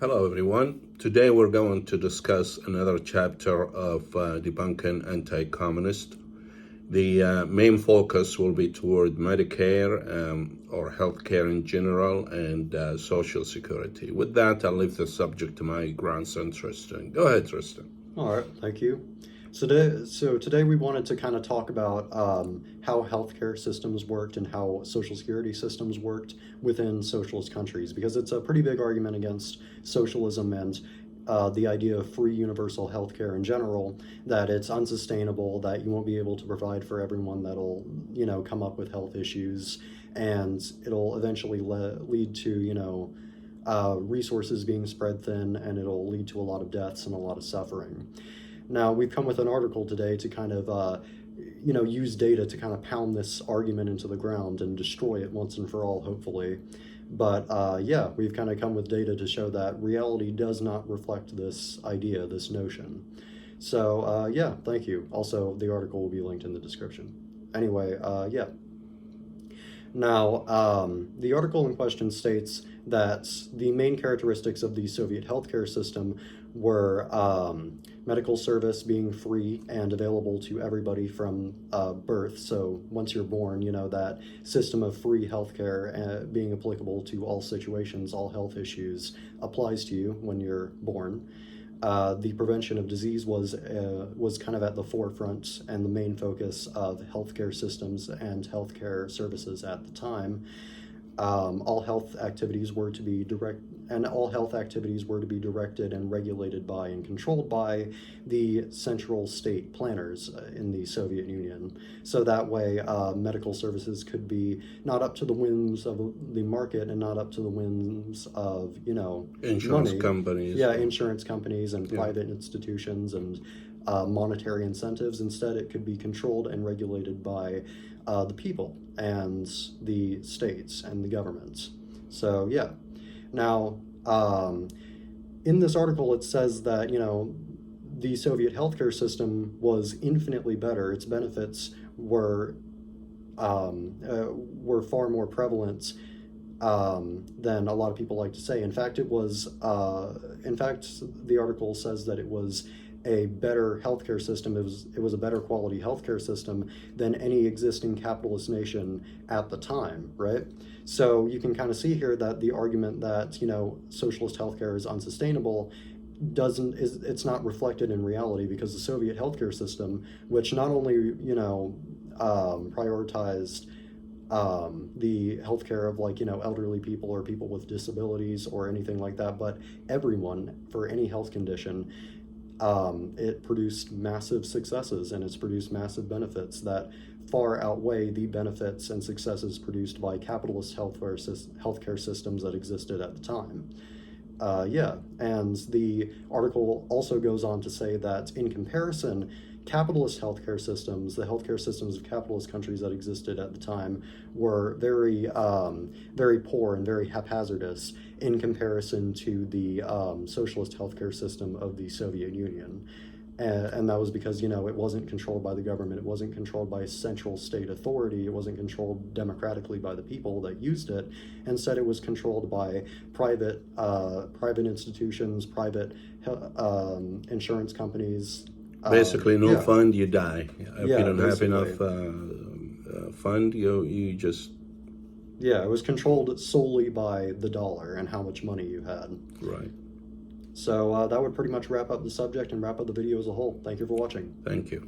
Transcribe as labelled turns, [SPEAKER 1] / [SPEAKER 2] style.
[SPEAKER 1] Hello everyone. Today we're going to discuss another chapter of Debunking Anti-Communist. The main focus will be toward Medicare or healthcare in general and Social Security. With that, I'll leave the subject to my grandson Tristan. Go ahead, Tristan.
[SPEAKER 2] All right, thank you. So today we wanted to kind of talk about how healthcare systems worked and how Social Security systems worked within socialist countries, because it's a pretty big argument against socialism and the idea of free universal healthcare in general, that it's unsustainable, that you won't be able to provide for everyone, that'll, come up with health issues, and it'll eventually lead to, resources being spread thin, and it'll lead to a lot of deaths and a lot of suffering. Now, we've come with an article today to kind of, use data to kind of pound this argument into the ground and destroy it once and for all, hopefully. But we've kind of come with data to show that reality does not reflect this idea, this notion. So, thank you. Also, the article will be linked in the description. Anyway, Now, the article in question states that the main characteristics of the Soviet healthcare system were medical service being free and available to everybody from birth. So once you're born, that system of free healthcare being applicable to all situations, all health issues applies to you when you're born. The prevention of disease was kind of at the forefront and the main focus of healthcare systems and healthcare services at the time. All health activities were to be directed and regulated by and controlled by the central state planners in the Soviet Union. So that way, medical services could be not up to the whims of the market and not up to the whims of,
[SPEAKER 1] Insurance
[SPEAKER 2] money.
[SPEAKER 1] companies.
[SPEAKER 2] Yeah, insurance companies and private institutions and monetary incentives. Instead, it could be controlled and regulated by the people and the states and the governments. So, yeah. Now, in this article, it says that, the Soviet healthcare system was infinitely better. Its benefits were far more prevalent than a lot of people like to say. In fact, the article says that it was a better healthcare system. It was a better quality healthcare system than any existing capitalist nation at the time, right? So you can kind of see here that the argument that, socialist healthcare is unsustainable it's not reflected in reality, because the Soviet healthcare system, which not only, prioritized the healthcare of elderly people or people with disabilities or anything like that, but everyone for any health condition, it produced massive successes and it's produced massive benefits that far outweigh the benefits and successes produced by capitalist healthcare systems that existed at the time. And the article also goes on to say that in comparison, capitalist healthcare systems, the healthcare systems of capitalist countries that existed at the time, were very, very poor and very haphazardous in comparison to the socialist healthcare system of the Soviet Union. And that was because, it wasn't controlled by the government. It wasn't controlled by central state authority. It wasn't controlled democratically by the people that used it. Instead, it was controlled by private institutions, private insurance companies.
[SPEAKER 1] Basically, no fund, you die. If you don't have enough fund, you just...
[SPEAKER 2] Yeah, it was controlled solely by the dollar and how much money you had.
[SPEAKER 1] Right.
[SPEAKER 2] So that would pretty much wrap up the subject and wrap up the video as a whole. Thank you for watching.
[SPEAKER 1] Thank you.